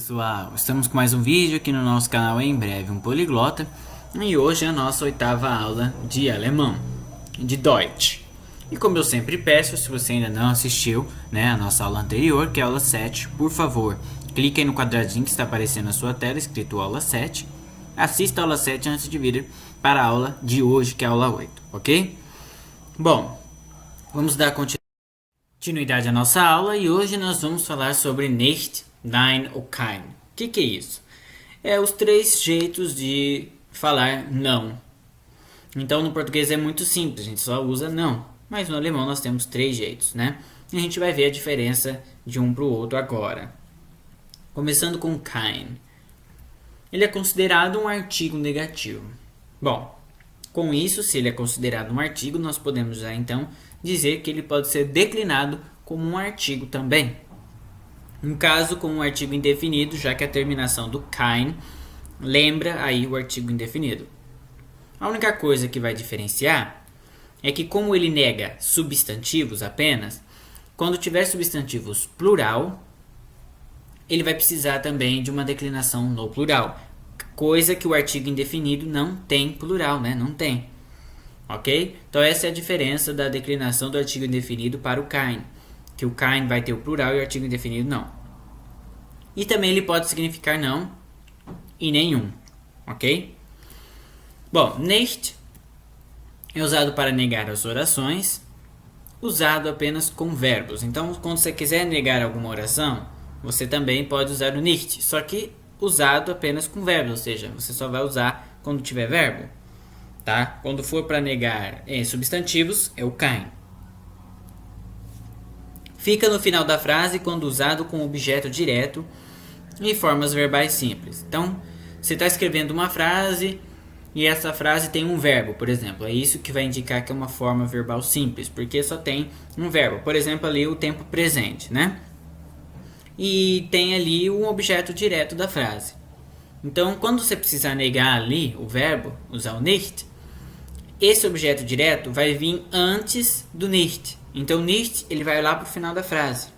pessoal, estamos com mais um vídeo aqui no nosso canal Em Breve um Poliglota. E hoje é a nossa 8ª aula de alemão, de Deutsch. E como eu sempre peço, se você ainda não assistiu, a nossa aula anterior, que é a aula 7, por favor, clique aí no quadradinho que está aparecendo na sua tela, escrito aula 7. Assista a aula 7 antes de vir para a aula de hoje, que é a aula 8, ok? Bom, vamos dar continuidade à nossa aula e hoje nós vamos falar sobre nicht, nein ou kein. O que é isso? É os 3 jeitos de falar não. Então no português é muito simples, a gente só usa não. Mas no alemão nós temos 3 jeitos, né? E a gente vai ver a diferença de um para o outro agora. Começando com kein. Ele é considerado um artigo negativo. Bom, com isso, se ele é considerado um artigo, nós podemos já então dizer que ele pode ser declinado como um artigo também. No caso, como um artigo indefinido, já que a terminação do kein lembra aí o artigo indefinido. A única coisa que vai diferenciar é que, como ele nega substantivos apenas, quando tiver substantivos plural, ele vai precisar também de uma declinação no plural. Coisa que o artigo indefinido não tem plural, né? Não tem. Ok? Então essa é a diferença da declinação do artigo indefinido para o kein. Que o kein vai ter o plural e o artigo indefinido não. E também ele pode significar não e nenhum. Ok? Bom, nicht é usado para negar as orações, usado apenas com verbos. Então, quando você quiser negar alguma oração, você também pode usar o nicht, só que usado apenas com verbos, ou seja, você só vai usar quando tiver verbo. Tá? Quando for para negar substantivos, é o kein. Fica no final da frase quando usado com objeto direto e formas verbais simples. Então, você está escrevendo uma frase e essa frase tem um verbo, por exemplo. É isso que vai indicar que é uma forma verbal simples, porque só tem um verbo. Por exemplo, ali o tempo presente, né? E tem ali um objeto direto da frase. Então, quando você precisar negar ali o verbo, usar o nicht, esse objeto direto vai vir antes do nicht. Então, nicht ele vai lá para o final da frase.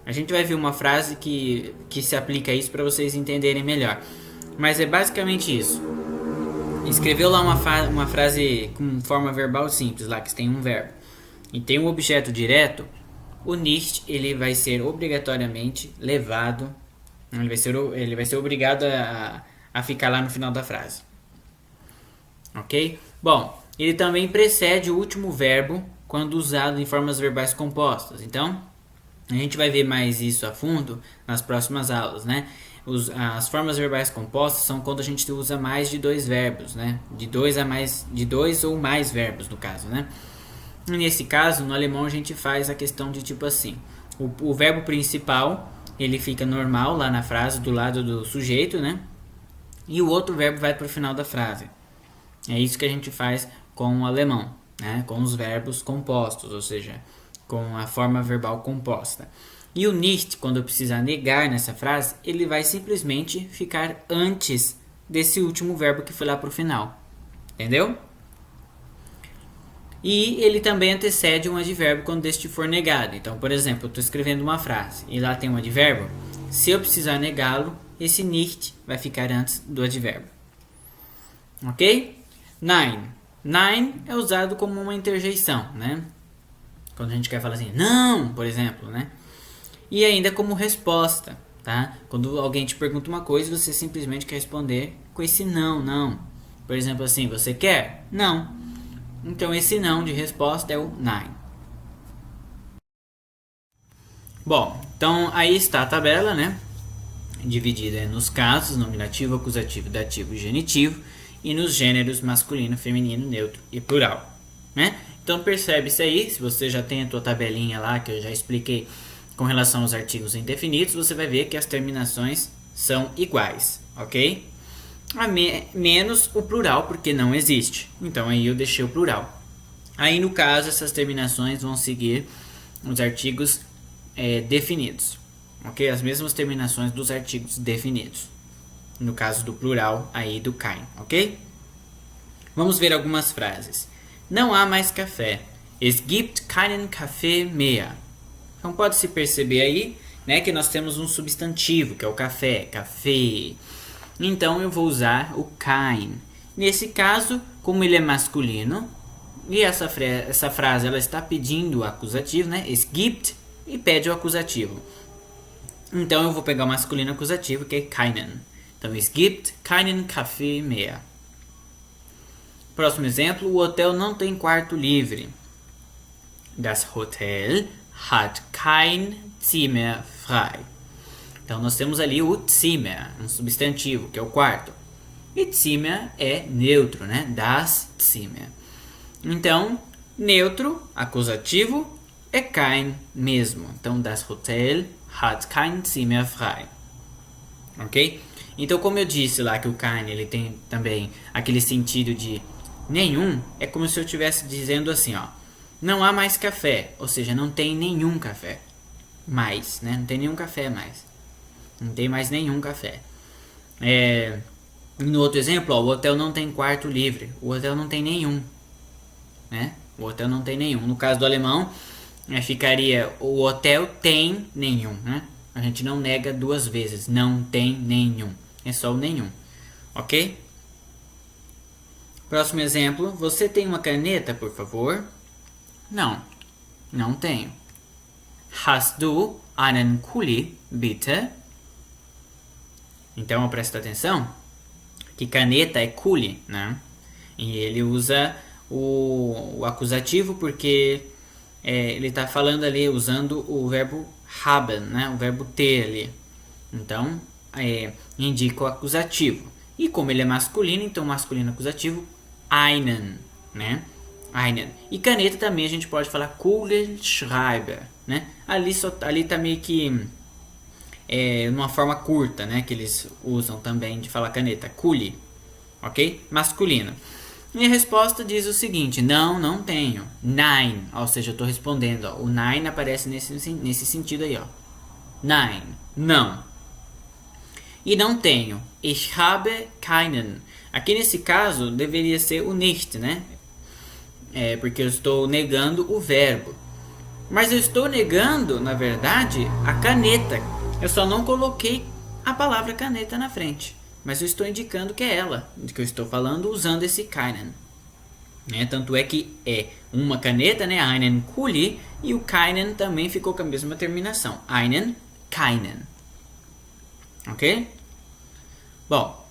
A gente vai ver uma frase que se aplica a isso para vocês entenderem melhor. Mas é basicamente isso. Escreveu lá uma frase com forma verbal simples, lá que tem um verbo, e tem um objeto direto, o nicht ele vai ser obrigatoriamente levado, ele vai ser obrigado a ficar lá no final da frase. Ok? Bom, ele também precede o último verbo quando usado em formas verbais compostas. Então, a gente vai ver mais isso a fundo nas próximas aulas, né? As formas verbais compostas são quando a gente usa mais de 2 verbos, né? De 2 ou mais verbos, no caso, né? E nesse caso, no alemão a gente faz a questão de tipo assim: o verbo principal ele fica normal lá na frase do lado do sujeito, né? E o outro verbo vai para o final da frase. É isso que a gente faz com o alemão, né? Com os verbos compostos, ou seja, com a forma verbal composta. E o nicht, quando eu precisar negar nessa frase, ele vai simplesmente ficar antes desse último verbo que foi lá para o final. Entendeu? E ele também antecede um advérbio quando este for negado. Então, por exemplo, eu estou escrevendo uma frase e lá tem um advérbio. Se eu precisar negá-lo, esse nicht vai ficar antes do advérbio. Ok? Nein. Nein é usado como uma interjeição, né? Quando a gente quer falar assim, não, por exemplo, né? E ainda como resposta, tá? Quando alguém te pergunta uma coisa, você simplesmente quer responder com esse não, não. Por exemplo, assim, você quer? Não. Então, esse não de resposta é o nein. Bom, então aí está a tabela, né? Dividida nos casos, nominativo, acusativo, dativo e genitivo, e nos gêneros masculino, feminino, neutro e plural, né? Então, percebe-se aí, se você já tem a tua tabelinha lá, que eu já expliquei com relação aos artigos indefinidos, você vai ver que as terminações são iguais, ok? Menos o plural, porque não existe. Então aí eu deixei o plural. Aí no caso, essas terminações vão seguir os artigos definidos, ok? As mesmas terminações dos artigos definidos. No caso do plural aí do kein, ok? Vamos ver algumas frases. Não há mais café. Es gibt keinen Kaffee mehr. Então pode-se perceber aí né, que nós temos um substantivo, que é o café, café. Então eu vou usar o kein. Nesse caso, como ele é masculino, e essa frase ela está pedindo o acusativo, né? Es gibt, e pede o acusativo. Então eu vou pegar o masculino acusativo, que é keinen. Então, es gibt keinen Kaffee mehr. Próximo exemplo, o hotel não tem quarto livre. Das Hotel hat kein Zimmer frei. Então nós temos ali o Zimmer, um substantivo, que é o quarto. E Zimmer é neutro, né? Das Zimmer. Então, neutro, acusativo, é kein mesmo. Então, das Hotel hat kein Zimmer frei. Ok? Então, como eu disse lá que o kein ele tem também aquele sentido de nenhum, é como se eu estivesse dizendo assim, ó. Não há mais café, ou seja, não tem nenhum café mais, né? Não tem nenhum café mais. Não tem mais nenhum café. No outro exemplo, ó, o hotel não tem quarto livre. O hotel não tem nenhum, né? O hotel não tem nenhum. No caso do alemão, ficaria o hotel tem nenhum, né? A gente não nega duas vezes. Não tem nenhum. É só o nenhum. Ok? Próximo exemplo. Você tem uma caneta, por favor? Não. Não tenho. Hast du einen Kuli, bitte? Então, presta atenção que caneta é Kuli, né? E ele usa o acusativo porque ele está falando ali usando o verbo haben, né? O verbo ter ali. Então, indica o acusativo. E como ele é masculino, então masculino acusativo, einen, né? Einen. E caneta também a gente pode falar Kugelschreiber, né? Ali tá meio que numa forma curta, né? Que eles usam também de falar caneta, Kuli, ok? Masculino. E a resposta diz o seguinte: não tenho. Nein, ou seja, eu estou respondendo. Ó, o nein aparece nesse sentido aí, ó. Nein, não. E não tenho. Ich habe keinen. Aqui nesse caso deveria ser o nicht, né? Porque eu estou negando o verbo. Mas eu estou negando, na verdade, a caneta. Eu só não coloquei a palavra caneta na frente. Mas eu estou indicando que é ela, de que eu estou falando usando esse keinen. Tanto é que é uma caneta, né? Einen Kuli, e o keinen também ficou com a mesma terminação. Einen, keinen. Ok? Bom,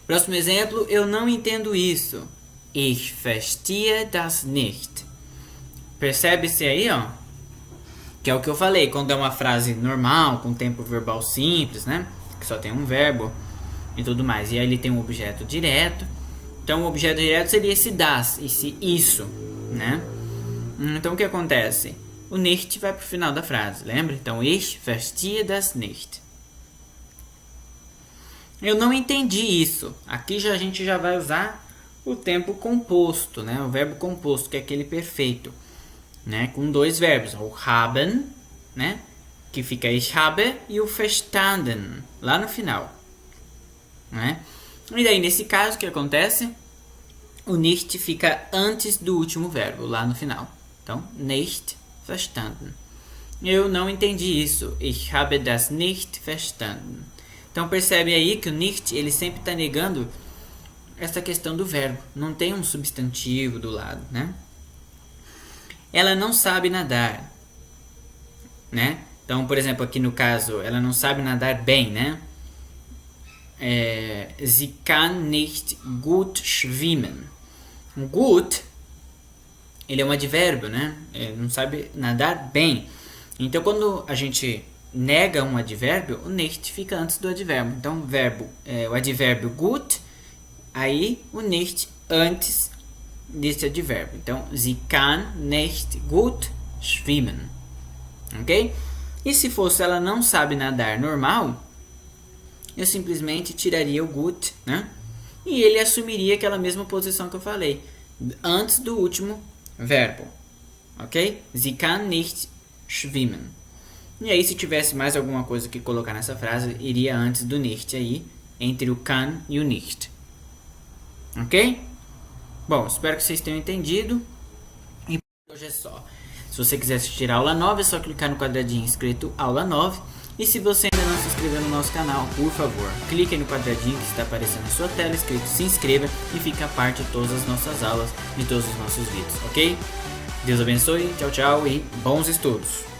próximo exemplo, eu não entendo isso. Ich verstehe das nicht. Percebe-se aí, ó? Que é o que eu falei, quando é uma frase normal, com tempo verbal simples, né? Que só tem um verbo e tudo mais. E aí ele tem um objeto direto. Então o objeto direto seria esse das, esse isso, né? Então o que acontece? O nicht vai para o final da frase, lembra? Então, ich verstehe das nicht. Eu não entendi isso. Aqui a gente já vai usar o tempo composto, né? O verbo composto, que é aquele perfeito, né? Com dois verbos, o haben, né? Que fica ich habe, e o verstanden, lá no final, né? E daí, nesse caso, o que acontece? O nicht fica antes do último verbo, lá no final. Então, nicht verstanden. Eu não entendi isso. Ich habe das nicht verstanden. Então, percebe aí que o nicht, ele sempre está negando essa questão do verbo. Não tem um substantivo do lado, né? Ela não sabe nadar, né? Então, por exemplo, aqui no caso, ela não sabe nadar bem, né? Sie kann nicht gut schwimmen. Gut, ele é um advérbio, né? Não sabe nadar bem. Então, quando a gente nega um advérbio, o nicht fica antes do advérbio. Então, o advérbio gut, aí o nicht antes desse advérbio. Então, sie kann nicht gut schwimmen. Ok? E se fosse ela não sabe nadar normal, eu simplesmente tiraria o gut, né? E ele assumiria aquela mesma posição que eu falei, antes do último verbo. Ok? Sie kann nicht schwimmen. E aí, se tivesse mais alguma coisa que colocar nessa frase, iria antes do nicht aí, entre o kann e o nicht. Ok? Bom, espero que vocês tenham entendido. E por hoje é só. Se Se você quiser assistir a aula 9, é só clicar no quadradinho escrito aula 9. E se você ainda não se inscreveu no nosso canal, por favor, clique no quadradinho que está aparecendo na sua tela escrito se inscreva e fique a parte de todas as nossas aulas, de todos os nossos vídeos, ok? Deus abençoe, tchau, tchau e bons estudos!